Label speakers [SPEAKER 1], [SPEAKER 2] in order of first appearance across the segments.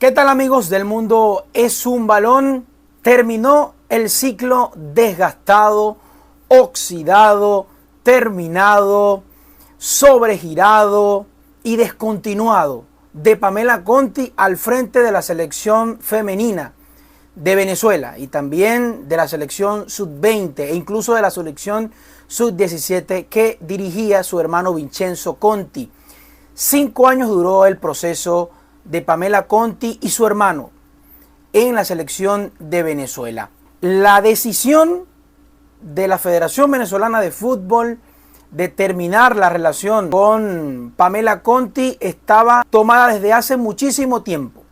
[SPEAKER 1] ¿Qué tal, amigos del mundo? Es un balón. Terminó el ciclo desgastado, oxidado, terminado, sobregirado y descontinuado de Pamela Conti al frente de la selección femenina de Venezuela y también de la selección sub-20 e incluso de la selección sub-17 que dirigía su hermano Vincenzo Conti. 5 años duró el proceso de Pamela Conti y su hermano en la selección de Venezuela. La decisión de la Federación Venezolana de Fútbol de terminar la relación con Pamela Conti estaba tomada desde hace muchísimo tiempo.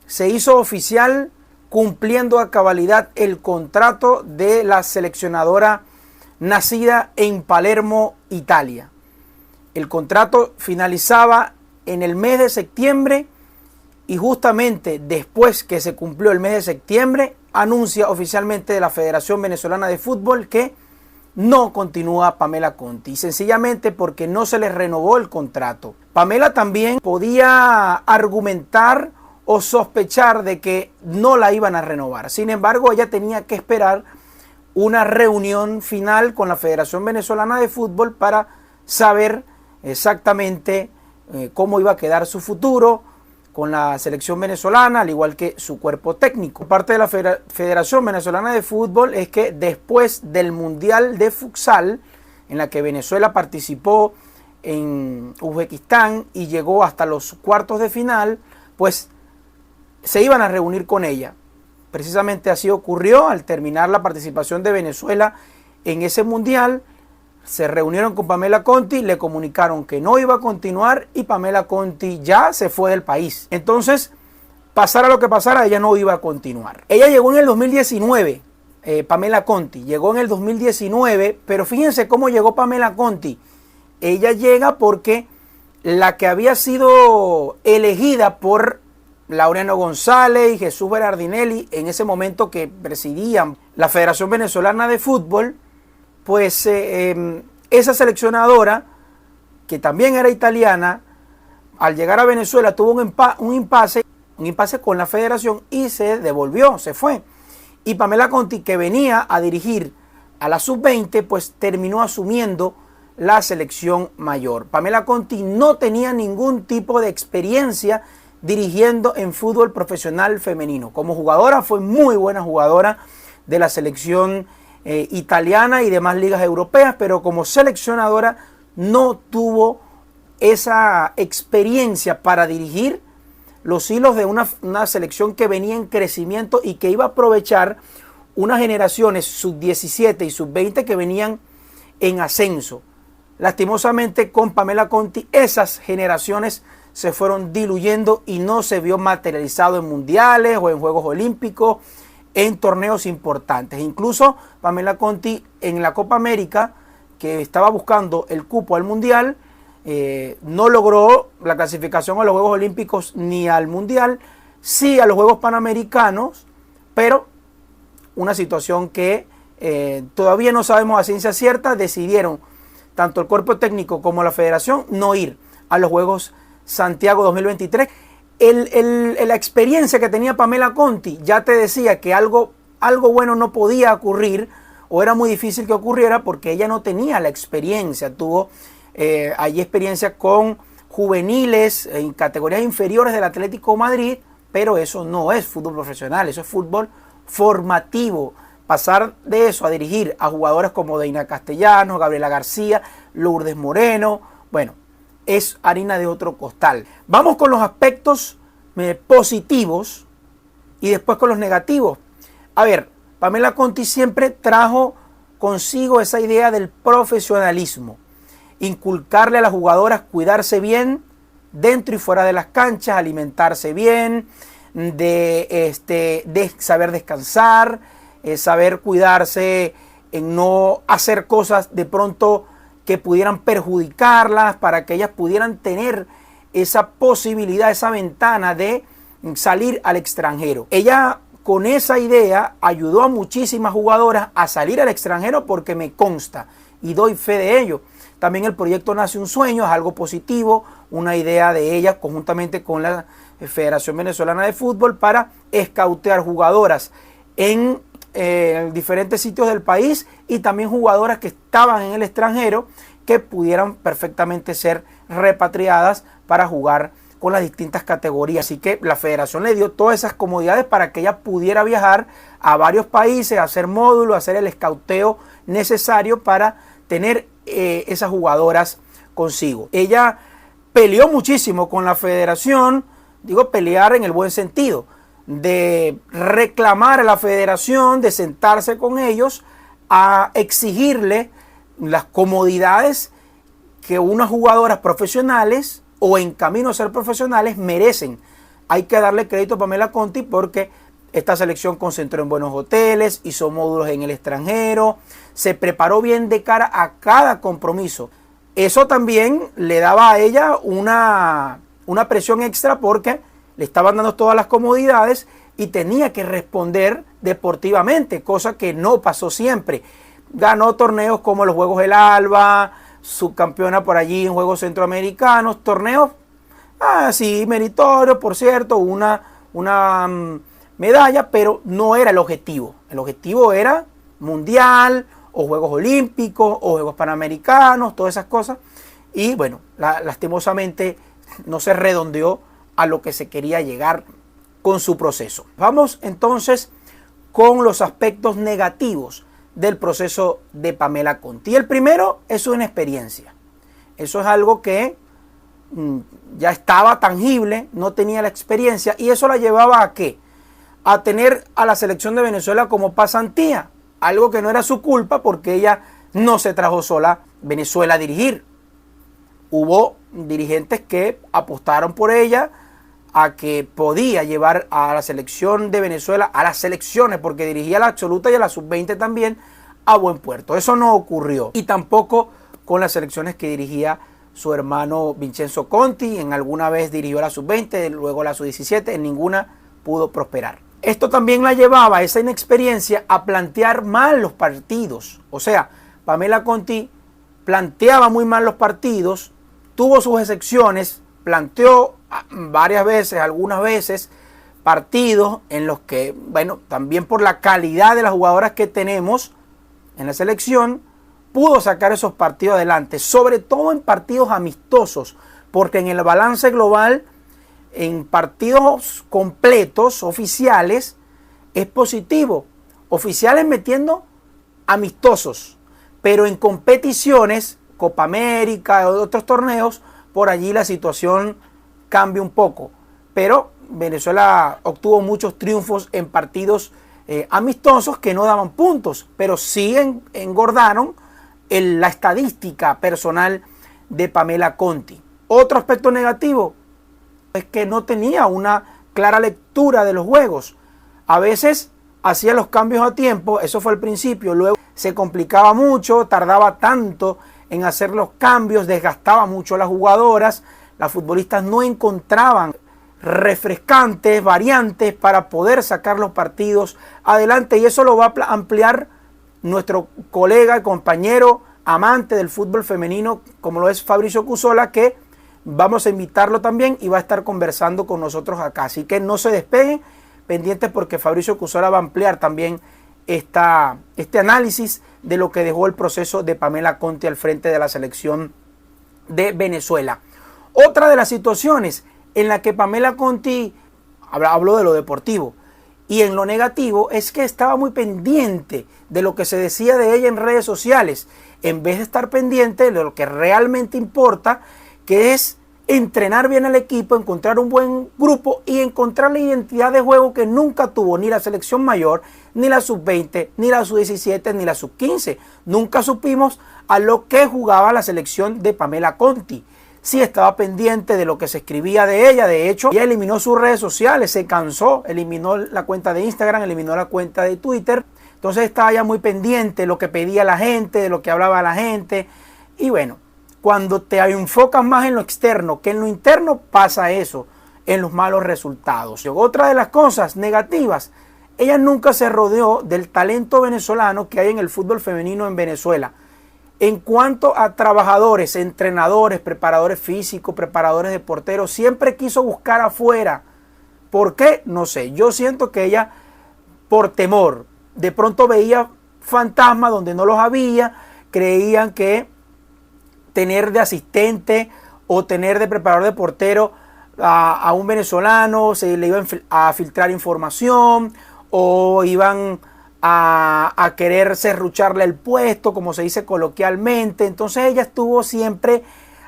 [SPEAKER 1] Se hizo oficial cumpliendo a cabalidad el contrato de la seleccionadora nacida en Palermo, Italia. El contrato finalizaba en el mes de septiembre y justamente después que se cumplió el mes de septiembre anuncia oficialmente la Federación Venezolana de Fútbol que no continúa Pamela Conti, sencillamente porque no se le renovó el contrato. Pamela también podía argumentar o sospechar de que no la iban a renovar. Sin embargo, ella tenía que esperar una reunión final con la Federación Venezolana de Fútbol para saber exactamente cómo iba a quedar su futuro con la selección venezolana, al igual que su cuerpo técnico. Parte de la Federación Venezolana de Fútbol es que después del Mundial de Futsal, en la que Venezuela participó en Uzbekistán y llegó hasta los cuartos de final, pues se iban a reunir con ella. Precisamente así ocurrió al terminar la participación de Venezuela en ese Mundial. Se reunieron con Pamela Conti, le comunicaron que no iba a continuar y Pamela Conti ya se fue del país. Entonces, pasara lo que pasara, ella no iba a continuar. Ella llegó en el 2019, Pamela Conti, llegó en el 2019, pero fíjense cómo llegó Pamela Conti. Ella llega porque la que había sido elegida por Laureano González y Jesús Berardinelli, en ese momento que presidían la Federación Venezolana de Fútbol, pues esa seleccionadora, que también era italiana, al llegar a Venezuela tuvo un impasse con la federación y se devolvió, se fue. Y Pamela Conti, que venía a dirigir a la sub-20, pues terminó asumiendo la selección mayor. Pamela Conti no tenía ningún tipo de experiencia dirigiendo en fútbol profesional femenino. Como jugadora fue muy buena jugadora de la selección italiana y demás ligas europeas, pero como seleccionadora no tuvo esa experiencia para dirigir los hilos de una selección que venía en crecimiento y que iba a aprovechar unas generaciones sub-17 y sub-20 que venían en ascenso. Lastimosamente, con Pamela Conti esas generaciones se fueron diluyendo y no se vio materializado en mundiales o en Juegos Olímpicos, en torneos importantes. Incluso Pamela Conti en la Copa América, que estaba buscando el cupo al Mundial, no logró la clasificación a los Juegos Olímpicos ni al Mundial, sí a los Juegos Panamericanos, pero una situación que todavía no sabemos a ciencia cierta. Decidieron tanto el cuerpo técnico como la federación no ir a los Juegos Santiago 2023. La experiencia que tenía Pamela Conti ya te decía que algo bueno no podía ocurrir o era muy difícil que ocurriera porque ella no tenía la experiencia. Tuvo allí experiencia con juveniles en categorías inferiores del Atlético de Madrid, pero eso no es fútbol profesional, eso es fútbol formativo. Pasar de eso a dirigir a jugadores como Deina Castellanos, Gabriela García, Lourdes Moreno, bueno, es harina de otro costal. Vamos con los aspectos positivos y después con los negativos. A ver, Pamela Conti siempre trajo consigo esa idea del profesionalismo. Inculcarle a las jugadoras cuidarse bien dentro y fuera de las canchas, alimentarse bien, de saber descansar, saber cuidarse en no hacer cosas de pronto que pudieran perjudicarlas, para que ellas pudieran tener esa posibilidad, esa ventana de salir al extranjero. Ella con esa idea ayudó a muchísimas jugadoras a salir al extranjero, porque me consta y doy fe de ello. También el proyecto Nace un Sueño es algo positivo, una idea de ella conjuntamente con la Federación Venezolana de Fútbol, para escautear jugadoras en diferentes sitios del país y también jugadoras que estaban en el extranjero que pudieran perfectamente ser repatriadas para jugar con las distintas categorías. Así que la federación le dio todas esas comodidades para que ella pudiera viajar a varios países, hacer módulos, hacer el escauteo necesario para tener esas jugadoras consigo. Ella peleó muchísimo con la federación, digo pelear en el buen sentido, de reclamar a la federación, de sentarse con ellos a exigirle las comodidades que unas jugadoras profesionales o en camino a ser profesionales merecen. Hay que darle crédito a Pamela Conti porque esta selección concentró en buenos hoteles, hizo módulos en el extranjero, se preparó bien de cara a cada compromiso. Eso también le daba a ella una presión extra porque le estaban dando todas las comodidades y tenía que responder deportivamente, cosa que no pasó siempre. Ganó torneos como los Juegos del Alba, subcampeona por allí en Juegos Centroamericanos, torneos sí meritorios, por cierto, una medalla, pero no era el objetivo. El objetivo era mundial o Juegos Olímpicos o Juegos Panamericanos, todas esas cosas. Y bueno, lastimosamente no se redondeó a lo que se quería llegar con su proceso. Vamos entonces con los aspectos negativos del proceso de Pamela Conti. Y el primero es una experiencia. Eso es algo que ya estaba tangible, no tenía la experiencia y eso la llevaba ¿a qué? A tener a la selección de Venezuela como pasantía, algo que no era su culpa porque ella no se trajo sola a Venezuela a dirigir. Hubo dirigentes que apostaron por ella a que podía llevar a la selección de Venezuela, a las selecciones, porque dirigía a la absoluta y a la sub-20 también, a buen puerto. Eso no ocurrió. Y tampoco con las selecciones que dirigía su hermano Vincenzo Conti. En alguna vez dirigió a la sub-20, luego a la sub-17, en ninguna pudo prosperar. Esto también la llevaba, esa inexperiencia, a plantear mal los partidos. O sea, Pamela Conti planteaba muy mal los partidos, tuvo sus excepciones, planteó varias veces, algunas veces, partidos en los que, bueno, también por la calidad de las jugadoras que tenemos en la selección, pudo sacar esos partidos adelante, sobre todo en partidos amistosos, porque en el balance global, en partidos completos, oficiales, es positivo. Oficiales metiendo amistosos, pero en competiciones, Copa América o otros torneos, por allí la situación cambia un poco. Pero Venezuela obtuvo muchos triunfos en partidos amistosos que no daban puntos, pero sí engordaron la estadística personal de Pamela Conti. Otro aspecto negativo es que no tenía una clara lectura de los juegos. A veces hacía los cambios a tiempo, eso fue al principio, luego se complicaba mucho, tardaba tanto en hacer los cambios, desgastaba mucho a las jugadoras, las futbolistas no encontraban refrescantes, variantes para poder sacar los partidos adelante, y eso lo va a ampliar nuestro colega y compañero amante del fútbol femenino como lo es Fabricio Cusola, que vamos a invitarlo también y va a estar conversando con nosotros acá. Así que no se despeguen, pendientes porque Fabricio Cusola va a ampliar también este análisis de lo que dejó el proceso de Pamela Conti al frente de la selección de Venezuela. Otra de las situaciones en la que Pamela Conti, habló de lo deportivo, y en lo negativo es que estaba muy pendiente de lo que se decía de ella en redes sociales, en vez de estar pendiente de lo que realmente importa, que es entrenar bien al equipo, encontrar un buen grupo y encontrar la identidad de juego que nunca tuvo ni la selección mayor, ni la sub-20, ni la sub-17, ni la sub-15. Nunca supimos a lo que jugaba la selección de Pamela Conti. Sí estaba pendiente de lo que se escribía de ella. De hecho, ella eliminó sus redes sociales, se cansó, eliminó la cuenta de Instagram, eliminó la cuenta de Twitter. Entonces estaba ya muy pendiente de lo que pedía la gente, de lo que hablaba la gente. Y bueno, cuando te enfocas más en lo externo que en lo interno, pasa eso, en los malos resultados. Otra de las cosas negativas, ella nunca se rodeó del talento venezolano que hay en el fútbol femenino en Venezuela. En cuanto a trabajadores, entrenadores, preparadores físicos, preparadores de porteros, siempre quiso buscar afuera. ¿Por qué? No sé. Yo siento que ella, por temor, de pronto veía fantasmas donde no los había, creían que tener de asistente o tener de preparador de portero a un venezolano se le iba a filtrar información o iban a querer serrucharle el puesto, como se dice coloquialmente. Entonces ella estuvo siempre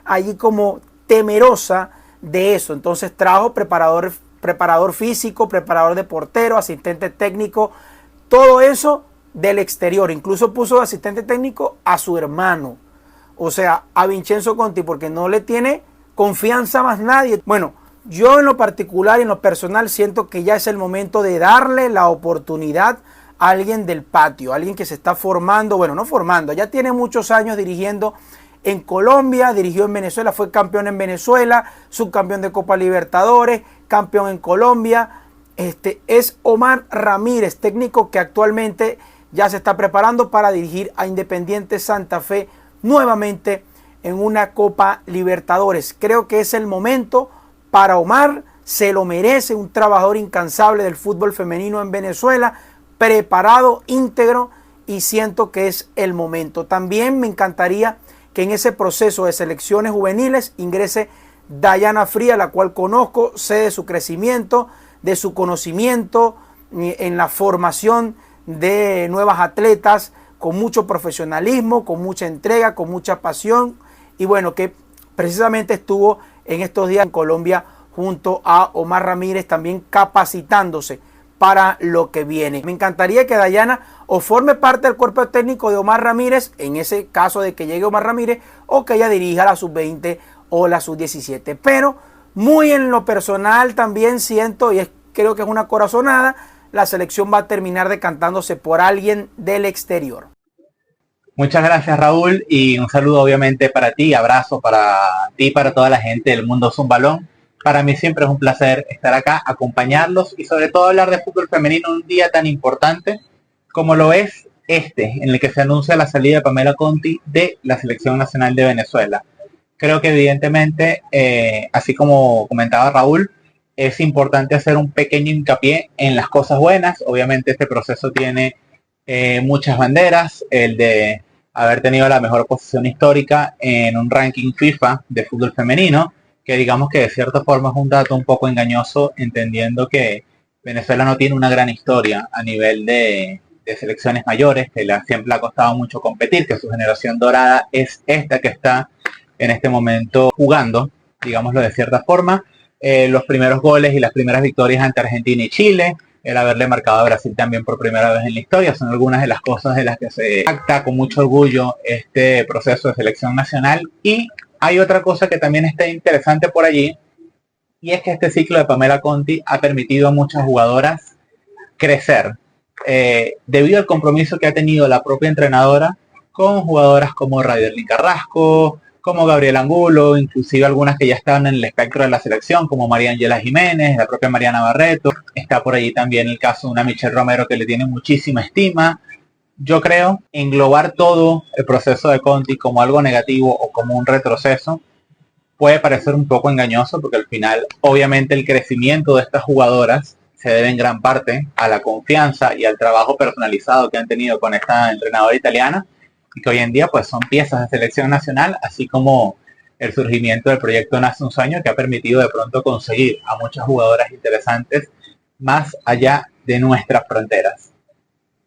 [SPEAKER 1] allí como temerosa de eso. Entonces trajo preparador físico, preparador de portero, asistente técnico, todo eso del exterior. Incluso puso de asistente técnico a su hermano, o sea, a Vincenzo Conti, porque no le tiene confianza más nadie. Bueno, yo en lo particular y en lo personal siento que ya es el momento de darle la oportunidad a alguien del patio, alguien que se está formando, bueno, no formando, ya tiene muchos años dirigiendo en Colombia, dirigió en Venezuela, fue campeón en Venezuela, subcampeón de Copa Libertadores, campeón en Colombia. Es Omar Ramírez, técnico que actualmente ya se está preparando para dirigir a Independiente Santa Fe nuevamente en una Copa Libertadores. Creo que es el momento para Omar, se lo merece, un trabajador incansable del fútbol femenino en Venezuela, preparado, íntegro, y siento que es el momento. También me encantaría que en ese proceso de selecciones juveniles ingrese Dayana Fría, la cual conozco, sé de su crecimiento, de su conocimiento en la formación de nuevas atletas, con mucho profesionalismo, con mucha entrega, con mucha pasión, y bueno, que precisamente estuvo en estos días en Colombia junto a Omar Ramírez, también capacitándose para lo que viene. Me encantaría que Dayana o forme parte del cuerpo técnico de Omar Ramírez, en ese caso de que llegue Omar Ramírez, o que ella dirija la sub-20 o la sub-17. Pero muy en lo personal también siento, y creo que es una corazonada, la selección va a terminar decantándose por alguien del exterior.
[SPEAKER 2] Muchas gracias, Raúl, y un saludo obviamente para ti, abrazo para ti y para toda la gente del mundo Zumbalón. Para mí siempre es un placer estar acá, acompañarlos y sobre todo hablar de fútbol femenino en un día tan importante como lo es en el que se anuncia la salida de Pamela Conti de la Selección Nacional de Venezuela. Creo que evidentemente, así como comentaba Raúl, es importante hacer un pequeño hincapié en las cosas buenas. Obviamente este proceso tiene muchas banderas, el de haber tenido la mejor posición histórica en un ranking FIFA de fútbol femenino, que digamos que de cierta forma es un dato un poco engañoso, entendiendo que Venezuela no tiene una gran historia a nivel de selecciones mayores, que siempre le ha costado mucho competir, que su generación dorada es esta que está en este momento jugando, digámoslo de cierta forma. Los primeros goles y las primeras victorias ante Argentina y Chile, el haberle marcado a Brasil también por primera vez en la historia, son algunas de las cosas de las que se acta con mucho orgullo este proceso de selección nacional. Y hay otra cosa que también está interesante por allí, y es que este ciclo de Pamela Conti ha permitido a muchas jugadoras crecer, debido al compromiso que ha tenido la propia entrenadora con jugadoras como Raiderlin Carrasco, como Gabriela Angulo, inclusive algunas que ya estaban en el espectro de la selección, como María Ángela Jiménez, la propia Mariana Barreto. Está por allí también el caso de una Michelle Romero que le tiene muchísima estima. Yo creo englobar todo el proceso de Conti como algo negativo o como un retroceso puede parecer un poco engañoso, porque al final obviamente el crecimiento de estas jugadoras se debe en gran parte a la confianza y al trabajo personalizado que han tenido con esta entrenadora italiana, y que hoy en día pues son piezas de selección nacional, así como el surgimiento del proyecto Nace un Sueño, que ha permitido de pronto conseguir a muchas jugadoras interesantes más allá de nuestras fronteras.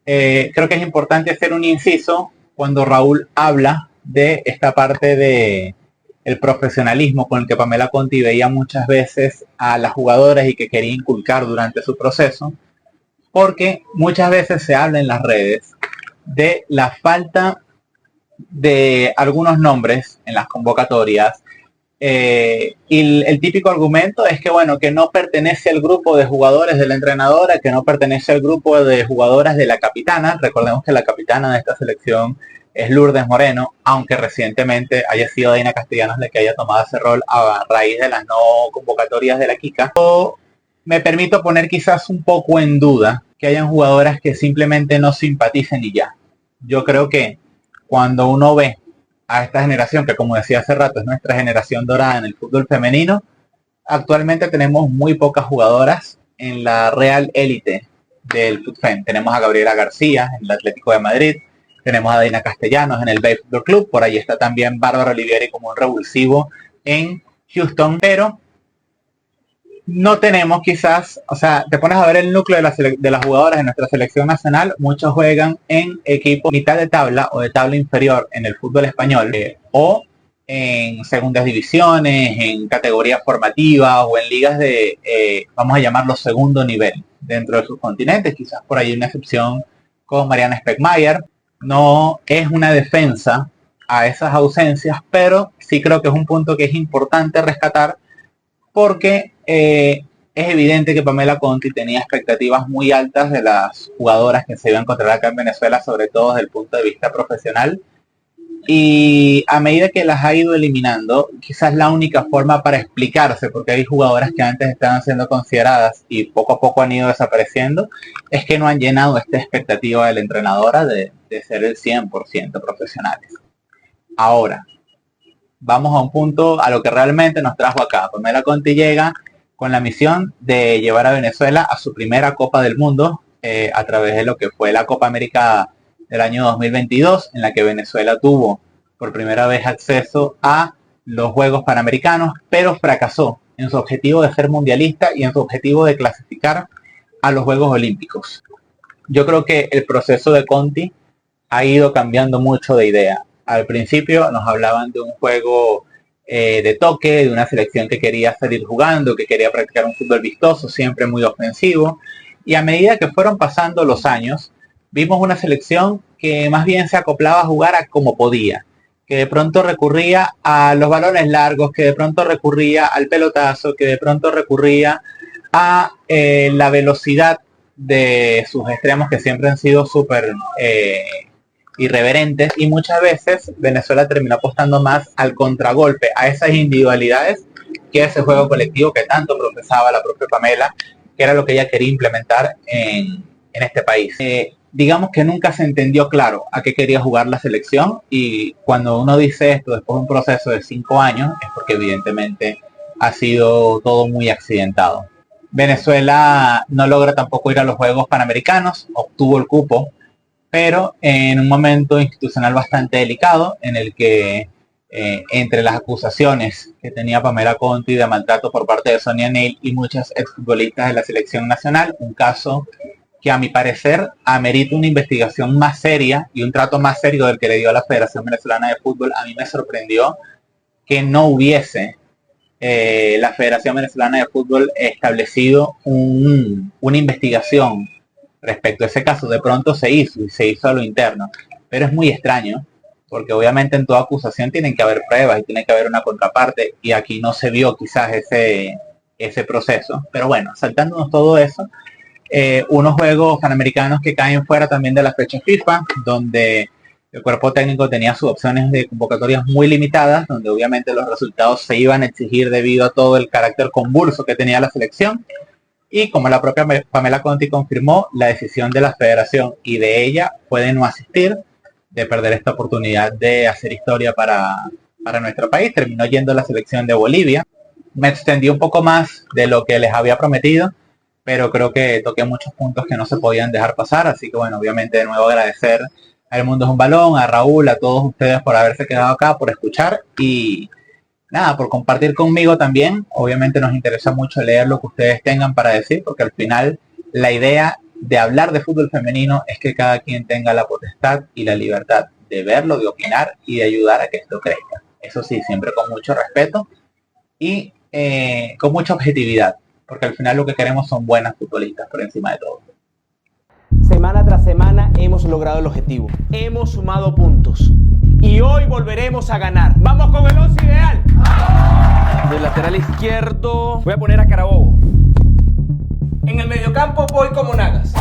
[SPEAKER 2] Creo que es importante hacer un inciso cuando Raúl habla de esta parte de el profesionalismo con el que Pamela Conti veía muchas veces a las jugadoras y que quería inculcar durante su proceso, porque muchas veces se habla en las redes de la falta de algunos nombres en las convocatorias, y el típico argumento es que bueno, que no pertenece al grupo de jugadores de la entrenadora, que no pertenece al grupo de jugadoras de la capitana. Recordemos que la capitana de esta selección es Lourdes Moreno, aunque recientemente haya sido Dina Castellanos la que haya tomado ese rol a raíz de las no convocatorias de la Kika. Yo me permito poner quizás un poco en duda que hayan jugadoras que simplemente no simpaticen y ya. Yo creo que cuando uno ve a esta generación, que como decía hace rato, es nuestra generación dorada en el fútbol femenino, actualmente tenemos muy pocas jugadoras en la real élite del fútbol. Tenemos a Gabriela García en el Atlético de Madrid, tenemos a Daina Castellanos en el Bay Football Club, por ahí está también Bárbara Olivieri como un revulsivo en Houston, pero no tenemos quizás, o sea, te pones a ver el núcleo de las jugadoras de nuestra selección nacional, muchos juegan en equipos mitad de tabla o de tabla inferior en el fútbol español, o en segundas divisiones, en categorías formativas o en ligas de, vamos a llamarlo segundo nivel dentro de sus continentes. Quizás por ahí una excepción con Mariana Speckmayer. No es una defensa a esas ausencias, pero sí creo que es un punto que es importante rescatar porque es evidente que Pamela Conti tenía expectativas muy altas de las jugadoras que se iban a encontrar acá en Venezuela, sobre todo desde el punto de vista profesional. Y a medida que las ha ido eliminando, quizás la única forma para explicarse, porque hay jugadoras que antes estaban siendo consideradas y poco a poco han ido desapareciendo, es que no han llenado esta expectativa de la entrenadora de ser el 100% profesionales. Ahora, vamos a un punto a lo que realmente nos trajo acá. Pamela Conti llega con la misión de llevar a Venezuela a su primera Copa del Mundo a través de lo que fue la Copa América del año 2022, en la que Venezuela tuvo por primera vez acceso a los Juegos Panamericanos, pero fracasó en su objetivo de ser mundialista y en su objetivo de clasificar a los Juegos Olímpicos. Yo creo que el proceso de Conti ha ido cambiando mucho de idea. Al principio nos hablaban de un juego de toque, de una selección que quería salir jugando, que quería practicar un fútbol vistoso, siempre muy ofensivo, y a medida que fueron pasando los años, vimos una selección que más bien se acoplaba a jugar a como podía, que de pronto recurría a los balones largos, que de pronto recurría al pelotazo, que de pronto recurría a la velocidad de sus extremos, que siempre han sido súper irreverentes, y muchas veces Venezuela terminó apostando más al contragolpe, a esas individualidades, que a ese juego colectivo que tanto profesaba la propia Pamela, que era lo que ella quería implementar en este país. Digamos que nunca se entendió claro a qué quería jugar la selección, y cuando uno dice esto después de un proceso de 5 años es porque evidentemente ha sido todo muy accidentado. Venezuela no logra tampoco ir a los Juegos Panamericanos, obtuvo el cupo, pero en un momento institucional bastante delicado en el que entre las acusaciones que tenía Pamela Conti de maltrato por parte de Sonia Neil y muchas exfutbolistas de la selección nacional, un caso que a mi parecer amerita una investigación más seria y un trato más serio del que le dio a la Federación Venezolana de Fútbol. A mí me sorprendió que no hubiese la Federación Venezolana de Fútbol establecido una investigación respecto a ese caso. De pronto se hizo a lo interno, pero es muy extraño porque obviamente en toda acusación tienen que haber pruebas y tiene que haber una contraparte, y aquí no se vio quizás ese proceso. Pero bueno, saltándonos todo eso, unos Juegos Panamericanos que caen fuera también de la fecha FIFA, donde el cuerpo técnico tenía sus opciones de convocatorias muy limitadas, donde obviamente los resultados se iban a exigir debido a todo el carácter convulso que tenía la selección. Y como la propia Pamela Conti confirmó, la decisión de la federación y de ella fue de no asistir, de perder esta oportunidad de hacer historia para nuestro país. Terminó yendo a la selección de Bolivia. Me extendí un poco más de lo que les había prometido, pero creo que toqué muchos puntos que no se podían dejar pasar. Así que bueno, obviamente de nuevo agradecer a El Mundo es un Balón, a Raúl, a todos ustedes por haberse quedado acá, por escuchar y nada, por compartir conmigo también. Obviamente nos interesa mucho leer lo que ustedes tengan para decir, porque al final la idea de hablar de fútbol femenino es que cada quien tenga la potestad y la libertad de verlo, de opinar y de ayudar a que esto crezca. Eso sí, siempre con mucho respeto y con mucha objetividad, porque al final lo que queremos son buenas futbolistas por encima de todo.
[SPEAKER 1] Semana tras semana hemos logrado el objetivo. Hemos sumado puntos. Y hoy volveremos a ganar. ¡Vamos con el 11 ideal! Del lateral izquierdo voy a poner a Carabobo. En el mediocampo voy como Nagas.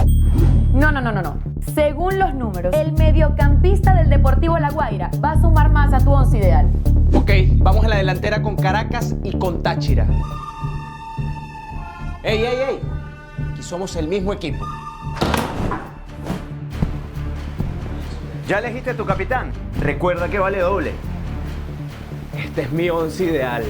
[SPEAKER 3] No. Según los números, el mediocampista del Deportivo La Guaira va a sumar más a tu 11 ideal.
[SPEAKER 1] Ok, vamos a la delantera con Caracas y con Táchira. ¡Ey! Aquí somos el mismo equipo.
[SPEAKER 4] ¿Ya elegiste a tu capitán? Recuerda que vale doble. Este es mi once ideal.